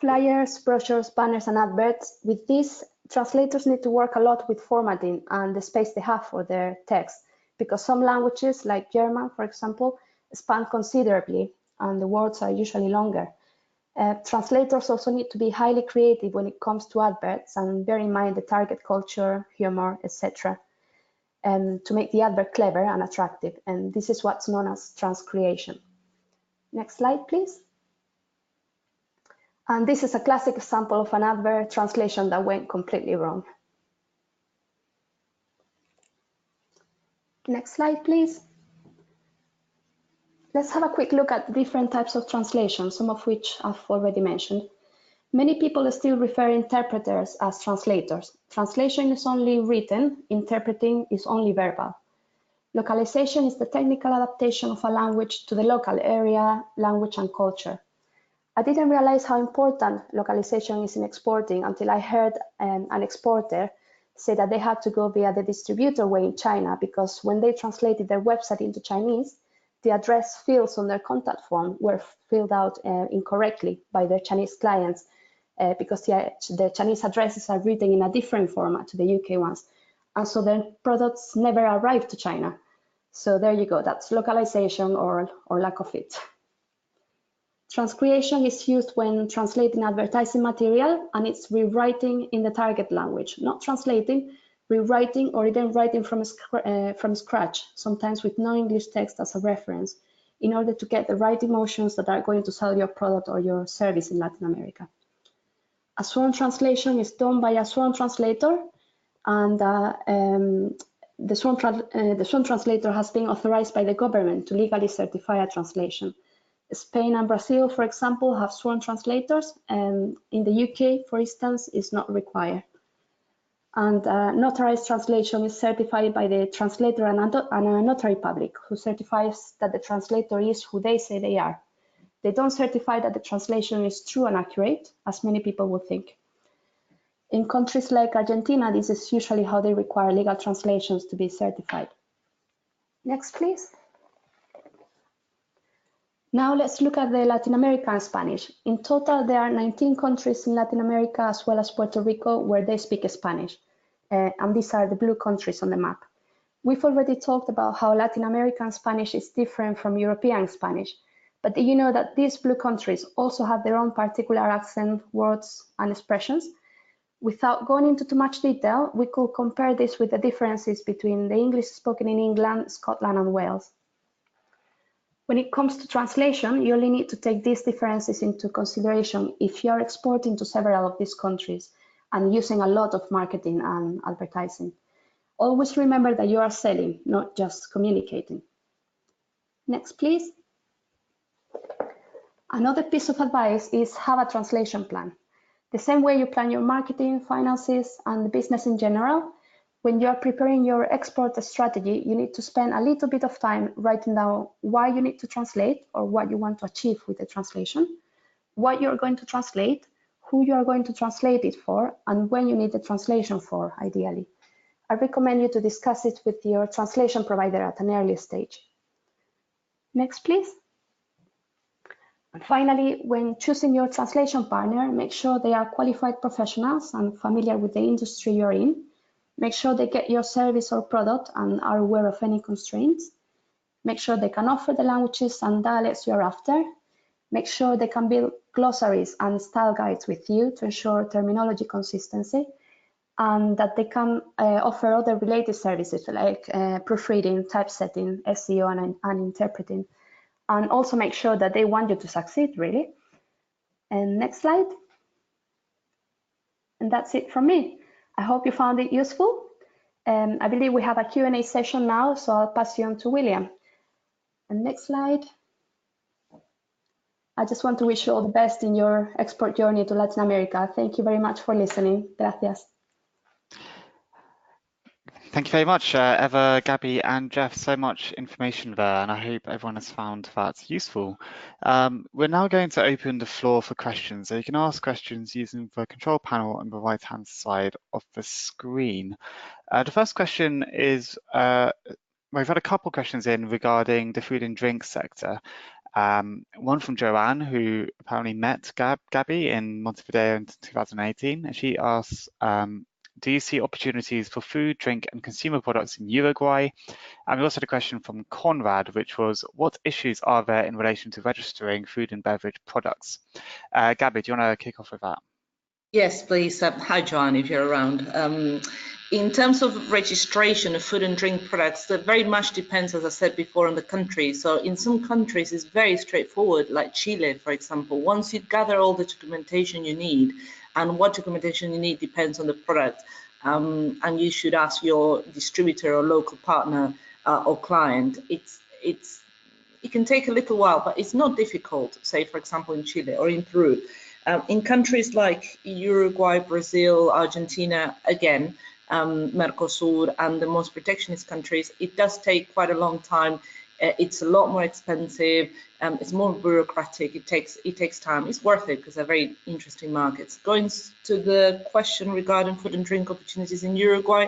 Flyers, brochures, banners, and adverts. With these, translators need to work a lot with formatting and the space they have for their text, because some languages, like German, for example, span considerably, and the words are usually longer. Translators also need to be highly creative when it comes to adverts, and bear in mind the target culture, humor, etc., to make the advert clever and attractive. And this is what's known as transcreation. Next slide, please. And this is a classic example of an advert translation that went completely wrong. Next slide, please. Let's have a quick look at different types of translation, some of which I've already mentioned. Many people still refer interpreters as translators. Translation is only written, interpreting is only verbal. Localization is the technical adaptation of a language to the local area, language, and culture. I didn't realize how important localization is in exporting until I heard an exporter say that they had to go via the distributor way in China because when they translated their website into Chinese, the address fields on their contact form were filled out incorrectly by their Chinese clients because the Chinese addresses are written in a different format to the UK ones. And so their products never arrived to China. So there you go, that's localization or lack of it. Transcreation is used when translating advertising material and it's rewriting in the target language, not translating, rewriting or even writing from scratch, sometimes with no English text as a reference, in order to get the right emotions that are going to sell your product or your service in Latin America. A sworn translation is done by a sworn translator, and the sworn translator has been authorized by the government to legally certify a translation. Spain and Brazil, for example, have sworn translators, and in the UK, for instance, is not required. And notarized translation is certified by the translator and a notary public, who certifies that the translator is who they say they are. They don't certify that the translation is true and accurate, as many people would think. In countries like Argentina, this is usually how they require legal translations to be certified. Next, please. Now let's look at the Latin American Spanish. In total, there are 19 countries in Latin America as well as Puerto Rico where they speak Spanish. And these are the blue countries on the map. We've already talked about how Latin American Spanish is different from European Spanish. But do you know that these blue countries also have their own particular accent, words, and expressions? Without going into too much detail, we could compare this with the differences between the English spoken in England, Scotland, and Wales. When it comes to translation, you only need to take these differences into consideration if you are exporting to several of these countries and using a lot of marketing and advertising. Always remember that you are selling, not just communicating. Next, please. Another piece of advice is have a translation plan. The same way you plan your marketing, finances, and business in general, when you are preparing your export strategy, you need to spend a little bit of time writing down why you need to translate or what you want to achieve with the translation, what you're going to translate, who you are going to translate it for, and when you need the translation for, ideally. I recommend you to discuss it with your translation provider at an early stage. Next, please. And finally, when choosing your translation partner, make sure they are qualified professionals and familiar with the industry you're in. Make sure they get your service or product and are aware of any constraints. Make sure they can offer the languages and dialects you're after. Make sure they can build glossaries and style guides with you to ensure terminology consistency, and that they can offer other related services like proofreading, typesetting, SEO, and interpreting. And also make sure that they want you to succeed, really. And next slide. And that's it from me. I hope you found it useful. I believe we have a Q&A session now, so I'll pass you on to William. And next slide. I just want to wish you all the best in your export journey to Latin America. Thank you very much for listening. Gracias. Thank you very much, Eva, Gabby, and Jeff. So much information there, and I hope everyone has found that useful. We're now going to open the floor for questions. So you can ask questions using the control panel on the right-hand side of the screen. The first question is, we've had a couple questions in regarding the food and drink sector. One from Joanne, who apparently met Gabby in Montevideo in 2018, and she asks, do you see opportunities for food, drink, and consumer products in Uruguay? And we also had a question from Conrad, which was, what issues are there in relation to registering food and beverage products? Gabby, do you want to kick off with that? Yes, please. Hi, Joanne, if you're around. In terms of registration of food and drink products, that very much depends, as I said before, on the country. So in some countries, it's very straightforward, like Chile, for example. Once you gather all the documentation you need, and what documentation you need depends on the product, and you should ask your distributor or local partner or client. It can take a little while, but it's not difficult, say, for example, in Chile or in Peru. In countries like Uruguay, Brazil, Argentina, again, Mercosur, and the most protectionist countries, it does take quite a long time. It's a lot more expensive. It's more bureaucratic. It takes time. It's worth it because they're very interesting markets. Going to the question regarding food and drink opportunities in Uruguay,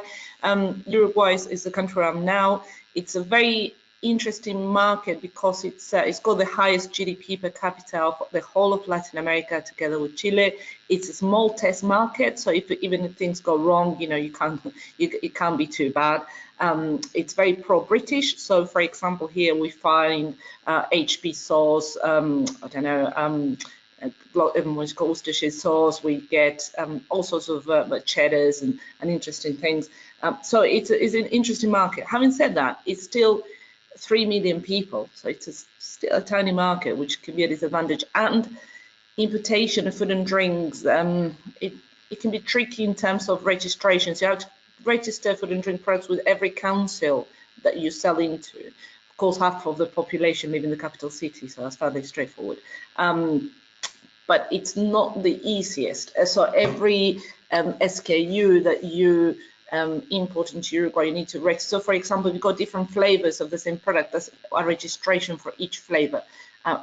Uruguay is the country where I'm now. It's a very interesting market because it's got the highest GDP per capita of the whole of Latin America, together with Chile. It's a small test market, so even if things go wrong, it can't be too bad. It's very pro-British. So, for example, here we find HP sauce. I don't know. What's called Worcestershire sauce. We get all sorts of cheddars and interesting things. So it's an interesting market. Having said that, it's still 3 million people, so it's still a tiny market, which can be a disadvantage. And importation of food and drinks, it can be tricky in terms of registration. So you have to register food and drink products with every council that you sell into. Of course, half of the population live in the capital city, so that's fairly straightforward. But it's not the easiest. So every SKU that you import into Uruguay, you need to register. So, for example, we've got different flavors of the same product. There's a registration for each flavor.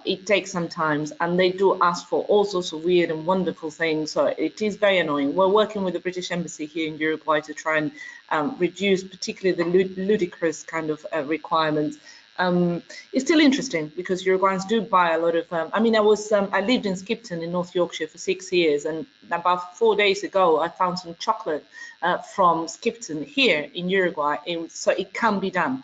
It takes some time, and they do ask for all sorts of weird and wonderful things. So it is very annoying. We're working with the British Embassy here in Uruguay to try and reduce particularly the ludicrous kind of requirements. It's still interesting because Uruguayans do buy a lot of. I lived in Skipton in North Yorkshire for 6 years, and about 4 days ago, I found some chocolate from Skipton here in Uruguay. So it can be done.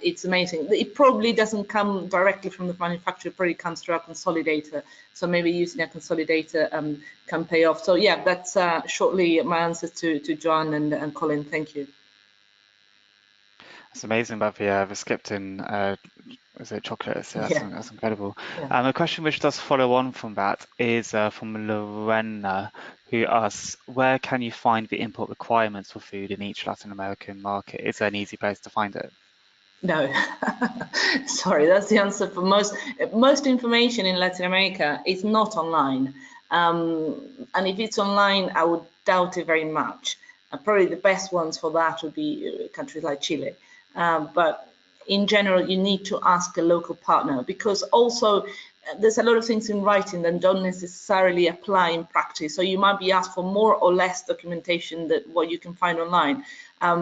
It's amazing. It probably doesn't come directly from the manufacturer, it probably comes through a consolidator. So maybe using a consolidator can pay off. So yeah, that's shortly my answer to John and Colin. Thank you. It's amazing about the Skipton chocolate. So that's incredible. Yeah. A question which does follow on from that is from Lorena, who asks, where can you find the import requirements for food in each Latin American market? Is there an easy place to find it? No, sorry, that's the answer for most information in Latin America is not online. And if it's online, I would doubt it very much. Probably the best ones for that would be countries like Chile. But in general, you need to ask a local partner, because also there's a lot of things in writing that don't necessarily apply in practice. So you might be asked for more or less documentation than what you can find online.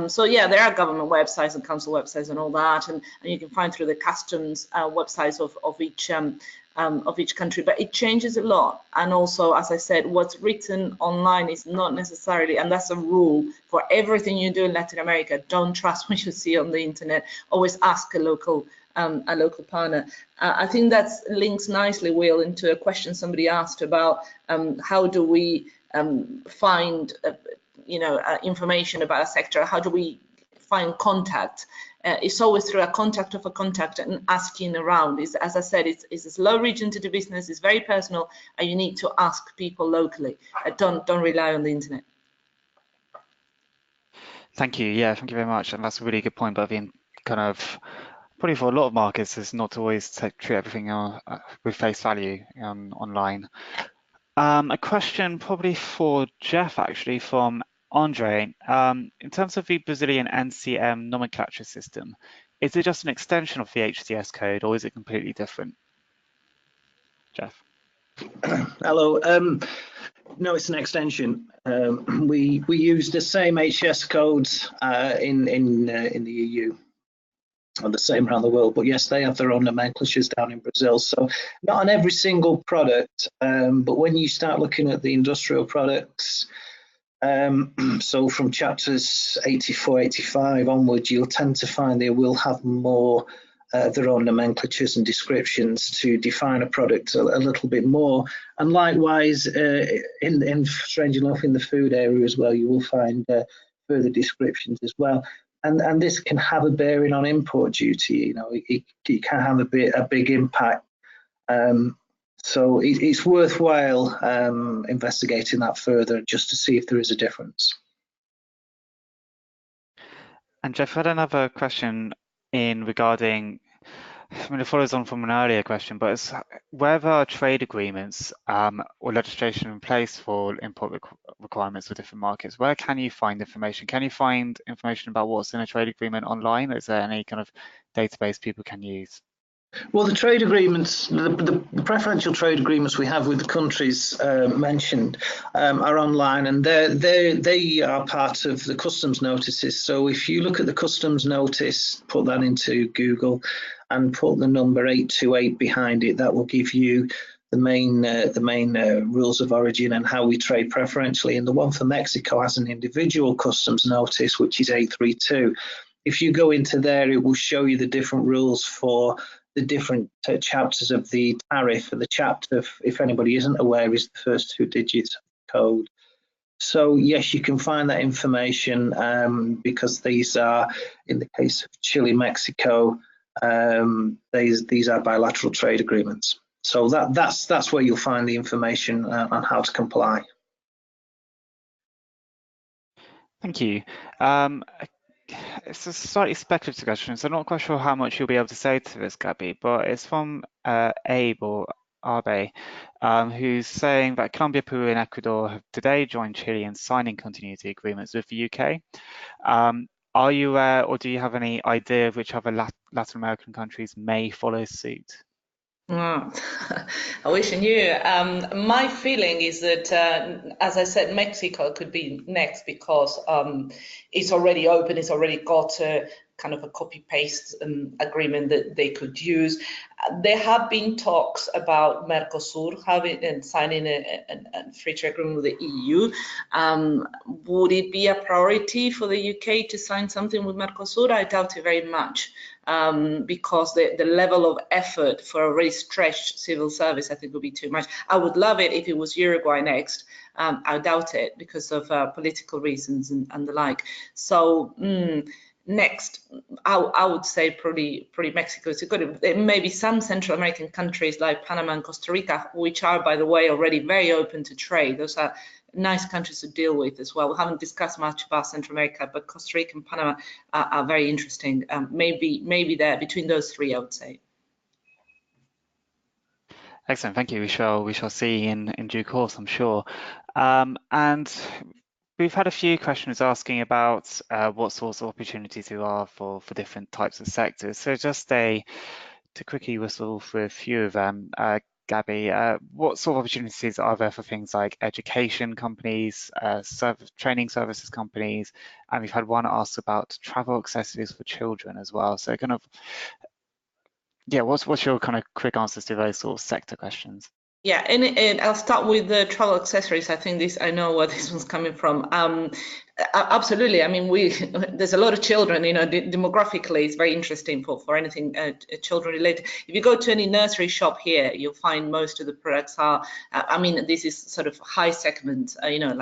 So yeah, there are government websites and council websites and all that, and you can find through the customs websites of each country, but it changes a lot. And also, as I said, what's written online is not necessarily, and that's a rule for everything you do in Latin America. Don't trust what you see on the internet. Always ask a local partner. I think that links nicely, Will, into a question somebody asked about how do we find information about a sector. How do we find contact? It's always through a contact of a contact and asking around. As I said, it's a slow region to do business. It's very personal, and you need to ask people locally. Don't rely on the internet. Thank you. Yeah, thank you very much. And that's a really good point. But being kind of probably for a lot of markets is not to always treat everything with face value online. A question probably for Jeff, actually, from Andre. In terms of the Brazilian NCM nomenclature system, is it just an extension of the HTS code, or is it completely different? Jeff. Hello. No, it's an extension. We use the same HTS codes in the EU, or the same around the world, but yes, they have their own nomenclatures down in Brazil. So not on every single product, but when you start looking at the industrial products, so from chapters 84, 85 onwards, you'll tend to find they will have more their own nomenclatures and descriptions to define a product a little bit more. And likewise, strange enough, in the food area as well, you will find further descriptions as well. And this can have a bearing on import duty. You know, it can have a big impact. So it's worthwhile investigating that further just to see if there is a difference. And Jeff, I had another question regarding, I mean, it follows on from an earlier question, but it's whether trade agreements or legislation in place for import requirements for different markets, where can you find information? Can you find information about what's in a trade agreement online? Is there any kind of database people can use? Well, the trade agreements, the preferential trade agreements we have with the countries mentioned are online, and they are part of the customs notices. So if you look at the customs notice, put that into Google and put the number 828 behind it, that will give you the main rules of origin and how we trade preferentially. And the one for Mexico has an individual customs notice, which is 832. If you go into there, it will show you the different rules for the different chapters of the tariff, and the chapter, if anybody isn't aware, is the first 2 digits of the code. So yes, you can find that information because these are, in the case of Chile, Mexico, these are bilateral trade agreements. So that's where you'll find the information on how to comply. Thank you. It's a slightly speculative question, so I'm not quite sure how much you'll be able to say to this, Gabby, but it's from Abe or Abe, who's saying that Colombia, Peru, and Ecuador have today joined Chile in signing continuity agreements with the UK. Are you aware, or do you have any idea of which other Latin American countries may follow suit? I wish I knew. My feeling is that, as I said, Mexico could be next because it's already open, it's already got a kind of a copy-paste agreement that they could use. There have been talks about Mercosur having and signing a free trade agreement with the EU. Would it be a priority for the UK to sign something with Mercosur? I doubt it very much. Because the level of effort for a very stretched civil service, I think, would be too much. I would love it if it was Uruguay next. I doubt it because of political reasons and the like. So next, I would say probably Mexico is good. There may be some Central American countries like Panama and Costa Rica, which are, by the way, already very open to trade. Those are nice countries to deal with as well. We haven't discussed much about Central America, but Costa Rica and Panama are very interesting. Maybe there between those three, I would say. Excellent, thank you. We shall see in due course, I'm sure. And we've had a few questions asking about what sorts of opportunities there are for different types of sectors. So just to quickly whistle for a few of them. Gabby, what sort of opportunities are there for things like education companies, training services companies, and we've had one asked about travel accessories for children as well. So kind of, yeah, what's your kind of quick answers to those sort of sector questions? Yeah, and I'll start with the travel accessories. I think I know where this one's coming from. Absolutely. I mean, there's a lot of children, you know, demographically, it's very interesting for anything children related. If you go to any nursery shop here, you'll find most of the products are, I mean, this is sort of high segment, you know,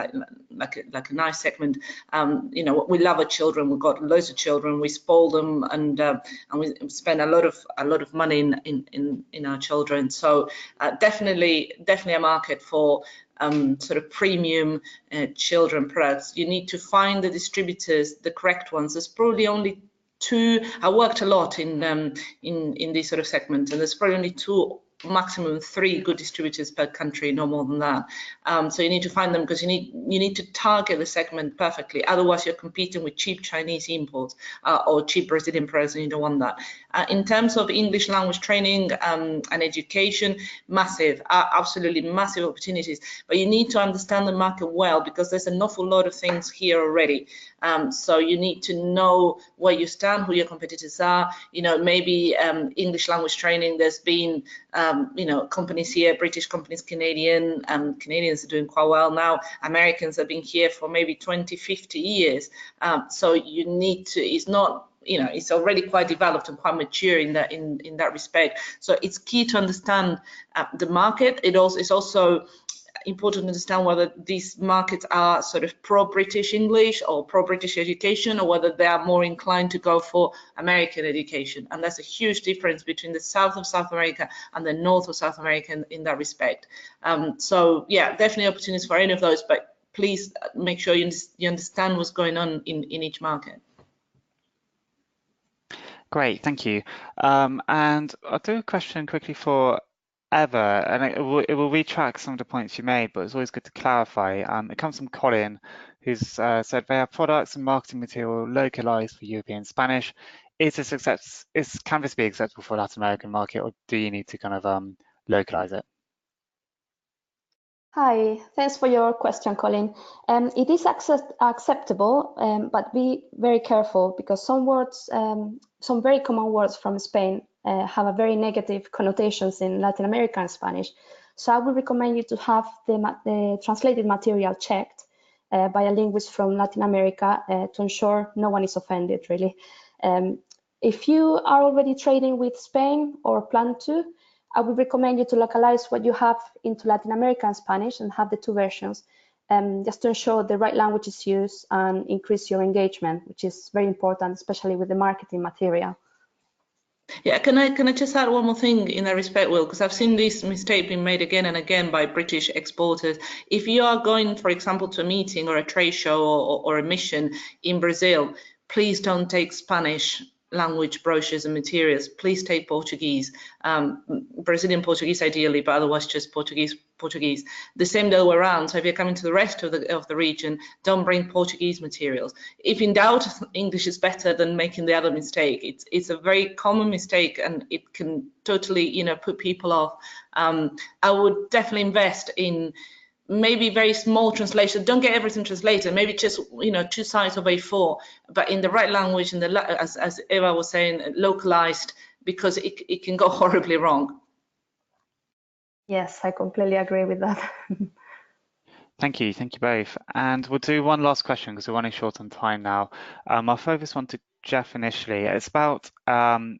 like a nice segment. You know, we love our children. We've got loads of children. We spoil them, and we spend a lot of money in our children. So definitely a market for sort of premium children products. You need to find the distributors, the correct ones. There's probably only 2. I worked a lot in these sort of segments, and there's probably only 2, maximum 3 good distributors per country, no more than that. So you need to find them because you need to target the segment perfectly. Otherwise, you're competing with cheap Chinese imports or cheap Brazilian products, and you don't want that. In terms of English language training and education, massive, absolutely massive opportunities. But you need to understand the market well because there's an awful lot of things here already. So you need to know where you stand, who your competitors are. You know, maybe English language training. There's been you know, companies here, British companies, Canadians are doing quite well now. Americans have been here for maybe 20, 50 years. So you need to, it's already quite developed and quite mature in that respect. So it's key to understand the market. It's also important to understand whether these markets are sort of pro-British English or pro-British education, or whether they are more inclined to go for American education. And there's a huge difference between the south of South America and the north of South America in that respect. So yeah, definitely opportunities for any of those, but please make sure you understand what's going on in each market. Great, thank you. And I'll do a question quickly for Eva, and it will retract some of the points you made, but it's always good to clarify. It comes from Colin, who's said they have products and marketing material localized for European Spanish. Is Canvas be acceptable for Latin American market, or do you need to kind of localize it? Hi, thanks for your question, Colin. It is acceptable, but be very careful because some words, some very common words from Spain have a very negative connotations in Latin American Spanish. So I would recommend you to have the translated material checked by a linguist from Latin America to ensure no one is offended, really. If you are already trading with Spain or plan to, I would recommend you to localize what you have into Latin American Spanish and have the two versions, just to ensure the right language is used and increase your engagement, which is very important, especially with the marketing material. Yeah, can I just add one more thing in that respect, Will? Because I've seen this mistake being made again and again by British exporters. If you are going, for example, to a meeting or a trade show or a mission in Brazil, please don't take Spanish language brochures and materials. Please take Portuguese, Brazilian Portuguese ideally, but otherwise just Portuguese. The same the other way around. So if you're coming to the rest of the region, don't bring Portuguese materials. If in doubt, English is better than making the other mistake. It's a very common mistake, and it can totally, put people off. I would definitely invest in maybe very small translation. Don't get everything translated. Maybe just 2 sides of A4, but in the right language, and as Eva was saying, localized, because it can go horribly wrong. Yes, I completely agree with that. Thank you both. And we'll do one last question because we're running short on time now. I'll focus one to Jeff initially. It's about asking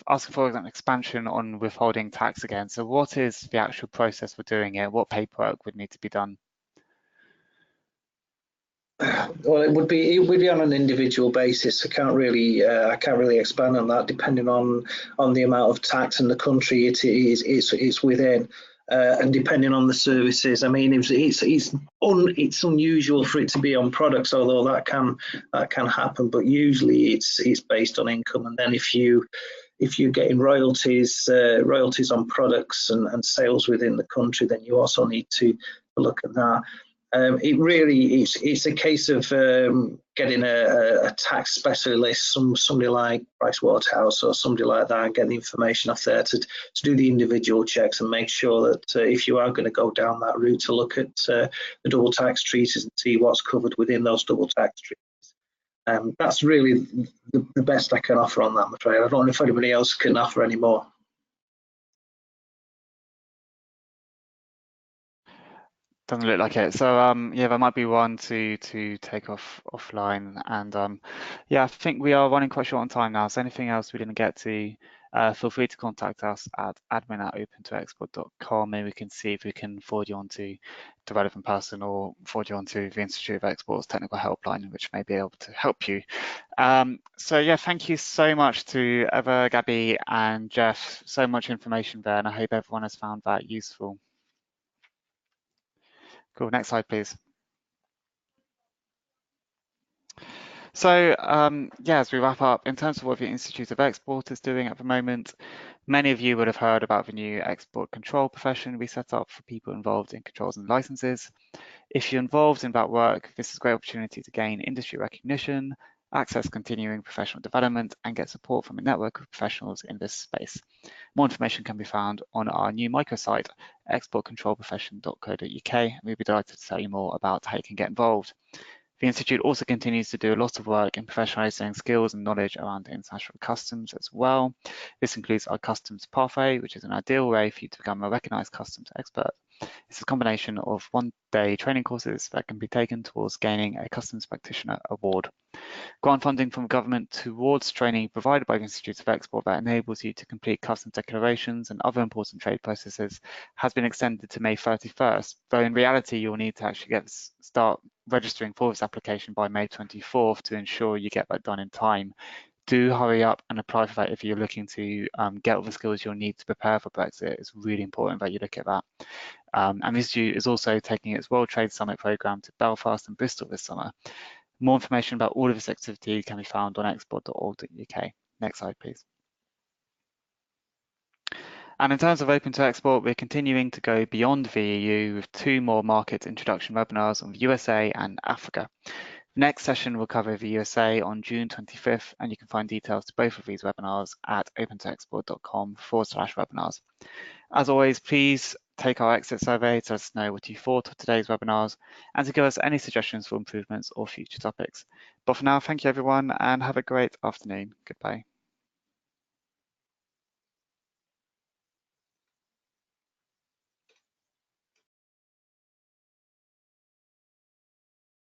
for an expansion on withholding tax again. So what is the actual process for doing it? What paperwork would need to be done? Well, it would be on an individual basis. I can't really expand on that. Depending on the amount of tax and the country it's within, and depending on the services. I mean, it's unusual for it to be on products, although that can happen. But usually it's based on income, and then if you're getting royalties on products and sales within the country, then you also need to look at that. It's a case of getting a tax specialist, somebody like Pricewaterhouse or somebody like that, and getting the information off there to do the individual checks and make sure that if you are going to go down that route, to look at the double tax treaties and see what's covered within those double tax treaties. That's really the best I can offer on that, I'm afraid. I don't know if anybody else can offer any more. Doesn't look like it. So yeah, there might be one to take offline. And yeah, I think we are running quite short on time now. So anything else we didn't get to, feel free to contact us at admin@opentoexport.com, and we can see if we can forward you on to the relevant person or forward you on to the Institute of Export's technical helpline, which may be able to help you. So yeah, thank you so much to Eva, Gabby, and Jeff. So much information there, and I hope everyone has found that useful. Cool, next slide, please. So yeah, as we wrap up, in terms of what the Institute of Export is doing at the moment, many of you would have heard about the new export control profession we set up for people involved in controls and licenses. If you're involved in that work, this is a great opportunity to gain industry recognition, access continuing professional development, and get support from a network of professionals in this space. More information can be found on our new microsite, exportcontrolprofession.co.uk, and we'd be delighted to tell you more about how you can get involved. The Institute also continues to do a lot of work in professionalising skills and knowledge around international customs as well. This includes our Customs Pathway, which is an ideal way for you to become a recognised customs expert. It's a combination of one-day training courses that can be taken towards gaining a Customs Practitioner Award. Grant funding from government towards training provided by the Institutes of Export that enables you to complete customs declarations and other important trade processes has been extended to May 31st, though in reality you'll need to actually start registering for this application by May 24th to ensure you get that done in time. Do hurry up and apply for that if you're looking to get all the skills you'll need to prepare for Brexit. It's really important that you look at that. And the Institute is also taking its World Trade Summit programme to Belfast and Bristol this summer. More information about all of this activity can be found on export.org.uk. Next slide, please. And in terms of Open to Export, we're continuing to go beyond the EU with 2 more market introduction webinars on the USA and Africa. The next session will cover the USA on June 25th, and you can find details to both of these webinars at opentoexport.com/webinars. As always, please take our exit survey to let us know what you thought of today's webinars and to give us any suggestions for improvements or future topics. But for now, thank you everyone and have a great afternoon. Goodbye.